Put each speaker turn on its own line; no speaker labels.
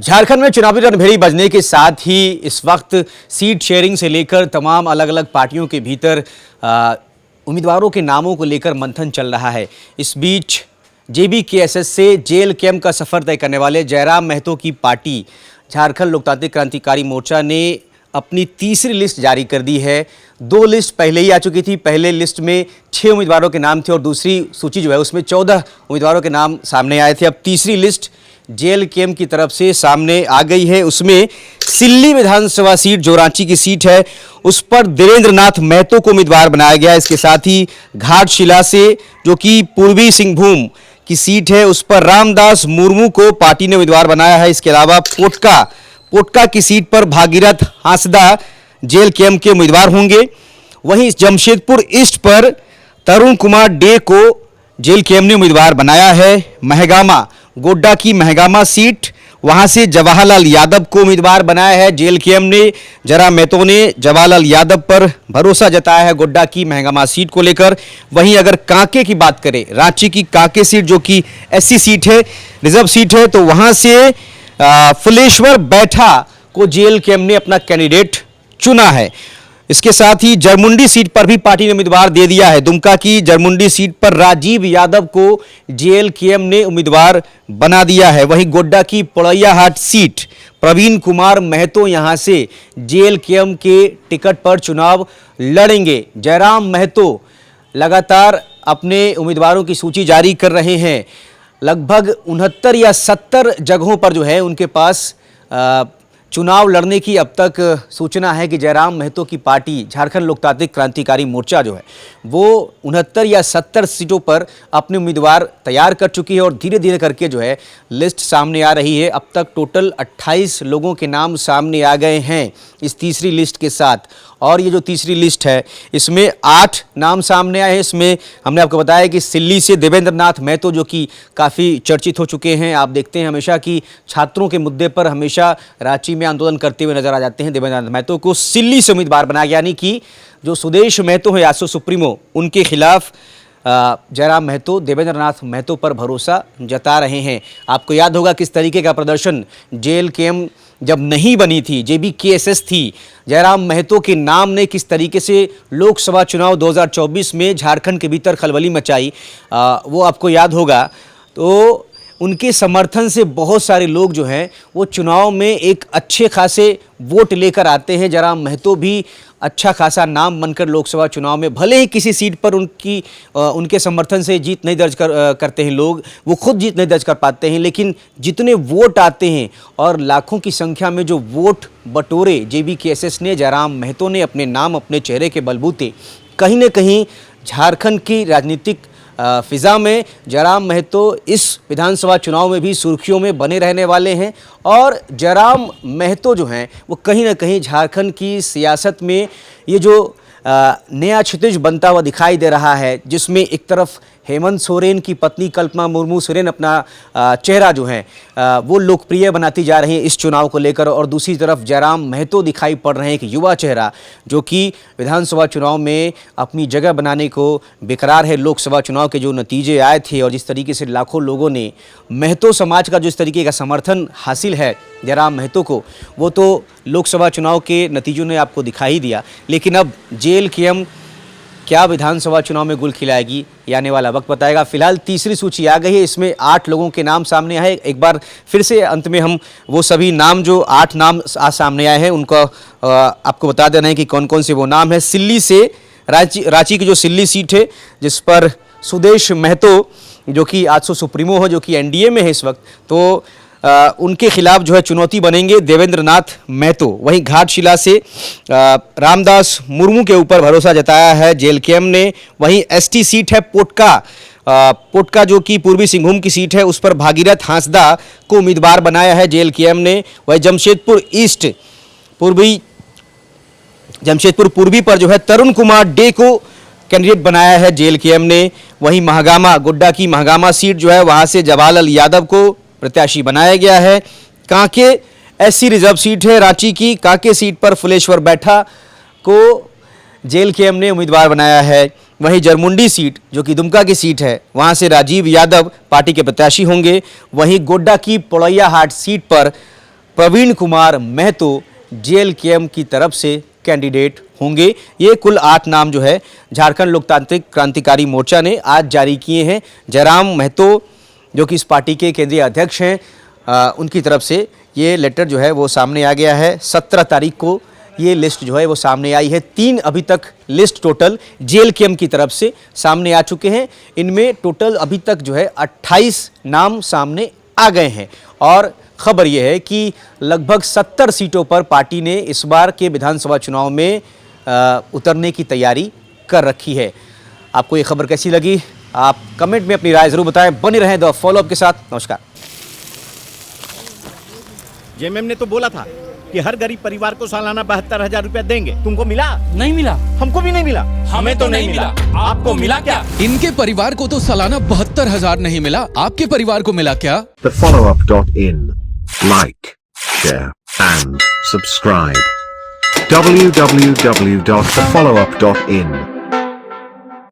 झारखंड में चुनावी रणभेरी बजने के साथ ही इस वक्त सीट शेयरिंग से लेकर तमाम अलग अलग पार्टियों के भीतर उम्मीदवारों के नामों को लेकर मंथन चल रहा है। इस बीच जेबीकेएसएस से जेल कैंप का सफर तय करने वाले जयराम महतो की पार्टी झारखंड लोकतांत्रिक क्रांतिकारी मोर्चा ने अपनी तीसरी लिस्ट जारी कर दी है। 2 लिस्ट पहले ही आ चुकी थी। पहले लिस्ट में 6 उम्मीदवारों के नाम थे और दूसरी सूची जो है उसमें 14 उम्मीदवारों के नाम सामने आए थे। अब तीसरी लिस्ट जेल कैंप की तरफ से सामने आ गई है। उसमें सिल्ली विधानसभा सीट जो रांची की सीट है उस पर देवेंद्र नाथ महतो को उम्मीदवार बनाया गया है। इसके साथ ही घाटशिला से जो कि पूर्वी सिंहभूम की सीट है उस पर रामदास मुर्मू को पार्टी ने उम्मीदवार बनाया है। इसके अलावा पोटका की सीट पर भागीरथ हांसदा जेल कैंप के उम्मीदवार होंगे। वहीं जमशेदपुर ईस्ट पर तरुण कुमार डे को जेल कैंप ने उम्मीदवार बनाया है। महगामा गोड्डा की महगामा सीट वहां से जवाहरलाल यादव को उम्मीदवार बनाया है जेल कैंप ने। जयराम महतो ने जवाहरलाल यादव पर भरोसा जताया है गोड्डा की महगामा सीट को लेकर। वहीं अगर कांके की बात करें, रांची की कांके सीट जो कि एससी सीट है, रिजर्व सीट है, तो वहां से फुलेश्वर बैठा को जेल कैंप ने अपना कैंडिडेट चुना है। इसके साथ ही जरमुंडी सीट पर भी पार्टी ने उम्मीदवार दे दिया है। दुमका की जरमुंडी सीट पर राजीव यादव को जेल कैंप ने उम्मीदवार बना दिया है। वहीं गोड्डा की पोड़ैयाहाट सीट प्रवीण कुमार महतो यहां से जेल कैंप के टिकट पर चुनाव लड़ेंगे। जयराम महतो लगातार अपने उम्मीदवारों की सूची जारी कर रहे हैं। लगभग 69 या 70 जगहों पर जो है उनके पास चुनाव लड़ने की अब तक सूचना है कि जयराम महतो की पार्टी झारखंड लोकतांत्रिक क्रांतिकारी मोर्चा जो है वो 69 या 70 सीटों पर अपने उम्मीदवार तैयार कर चुकी है और धीरे धीरे करके जो है लिस्ट सामने आ रही है। अब तक टोटल 28 लोगों के नाम सामने आ गए हैं इस तीसरी लिस्ट के साथ। और ये जो तीसरी लिस्ट है इसमें 8 नाम सामने आए हैं। इसमें हमने आपको बताया कि सिल्ली से देवेंद्र नाथ महतो जो कि काफ़ी चर्चित हो चुके हैं। आप देखते हैं हमेशा कि छात्रों के मुद्दे पर हमेशा रांची में आंदोलन करते हुए नजर आ जाते हैं। देवेंद्र नाथ महतो को सिल्ली से उम्मीदवार बनाया गया, यानी कि जो सुदेश महतो है आसो सुप्रीमो उनके खिलाफ जयराम महतो देवेंद्र नाथ महतो पर भरोसा जता रहे हैं। आपको याद होगा किस तरीके का प्रदर्शन जेल कैंप जब नहीं बनी थी, जेबीकेएसएस थी, जयराम महतो के नाम ने किस तरीके से लोकसभा चुनाव 2024 में झारखंड के भीतर खलबली मचाई, वो आपको याद होगा। तो उनके समर्थन से बहुत सारे लोग जो हैं वो चुनाव में एक अच्छे खासे वोट लेकर आते हैं। जयराम महतो भी अच्छा खासा नाम बनकर लोकसभा चुनाव में, भले ही किसी सीट पर उनके समर्थन से जीत नहीं दर्ज करते हैं लोग, वो खुद जीत नहीं दर्ज कर पाते हैं, लेकिन जितने वोट आते हैं और लाखों की संख्या में जो वोट बटोरे जेबीकेएसएस ने, जयराम महतो ने अपने नाम अपने चेहरे के बलबूते कहीं न कहीं झारखंड की राजनीतिक फिज़ा में जयराम महतो इस विधानसभा चुनाव में भी सुर्खियों में बने रहने वाले हैं। और जयराम महतो जो हैं वो कहीं ना कहीं झारखंड की सियासत में ये जो नया क्षितिज बनता हुआ दिखाई दे रहा है, जिसमें एक तरफ हेमंत सोरेन की पत्नी कल्पना मुर्मू सोरेन अपना चेहरा जो है वो लोकप्रिय बनाती जा रही है इस चुनाव को लेकर, और दूसरी तरफ जयराम महतो दिखाई पड़ रहे हैं एक युवा चेहरा जो कि विधानसभा चुनाव में अपनी जगह बनाने को बेकरार है। लोकसभा चुनाव के जो नतीजे आए थे और जिस तरीके से लाखों लोगों ने महतो समाज का जो इस तरीके का समर्थन हासिल है जयराम महतो को, वो तो लोकसभा चुनाव के नतीजों ने आपको दिखाई दिया। लेकिन अब जेल कैंप क्या विधानसभा चुनाव में गुल खिलाएगी, ये आने वाला वक्त बताएगा। फिलहाल तीसरी सूची आ गई है, इसमें 8 लोगों के नाम सामने आए। एक बार फिर से अंत में हम वो सभी नाम जो 8 नाम सामने आए हैं उनको आपको बता देना है कि कौन कौन से वो नाम है। सिल्ली से रांची की जो सिल्ली सीट है जिस पर सुदेश महतो जो कि आजसो सुप्रीमो है, जो कि एनडीए में है इस वक्त, तो उनके खिलाफ जो है चुनौती बनेंगे देवेंद्र नाथ महतो। वहीं घाटशिला से रामदास मुर्मू के ऊपर भरोसा जताया है जेल कैंप ने। वहीं एसटी सीट है पोटका जो कि पूर्वी सिंहभूम की सीट है उस पर भागीरथ हांसदा को उम्मीदवार बनाया है जेल कैंप ने। वहीं जमशेदपुर पूर्वी पर जो है तरुण कुमार डे को कैंडिडेट बनाया है जेल कैंप ने। वहीं गोड्डा की महगामा सीट जो है वहां से जवाहरलाल यादव को प्रत्याशी बनाया गया है। कांके एससी रिजर्व सीट है रांची की, कांके सीट पर फुलेश्वर बैठा को जेल कैंप ने उम्मीदवार बनाया है। वहीं जरमुंडी सीट जो कि दुमका की सीट है वहां से राजीव यादव पार्टी के प्रत्याशी होंगे। वहीं गोड्डा की पोड़ैयाहाट सीट पर प्रवीण कुमार महतो जेएलकेएम की तरफ से कैंडिडेट होंगे। ये कुल 8 नाम जो है झारखंड लोकतांत्रिक क्रांतिकारी मोर्चा ने आज जारी किए हैं। जयराम महतो जो कि इस पार्टी के केंद्रीय अध्यक्ष हैं, उनकी तरफ से ये लेटर जो है वो सामने आ गया है। 17 तारीख को ये लिस्ट जो है वो सामने आई है। 3 अभी तक लिस्ट टोटल जेएलकेएम की तरफ से सामने आ चुके हैं। इनमें टोटल अभी तक जो है 28 नाम सामने आ गए हैं और खबर यह है कि लगभग 70 सीटों पर पार्टी ने इस बार के विधानसभा चुनाव में उतरने की तैयारी कर रखी है। आपको ये खबर कैसी लगी? आप कमेंट में अपनी राय जरूर बताएं। बने रहें द फॉलोअप के साथ। नमस्कार।
जेएमएम ने तो बोला था कि हर गरीब परिवार को सालाना 72,000 रुपया देंगे। तुमको मिला?
नहीं मिला।
हमको भी नहीं मिला। हमें तो नहीं मिला। आपको मिला क्या?
इनके परिवार को तो सालाना 72,000 नहीं मिला। आपके परिवार को मिला क्या?
TheFollowUp.in. Like, share and subscribe. www.thefollowup.in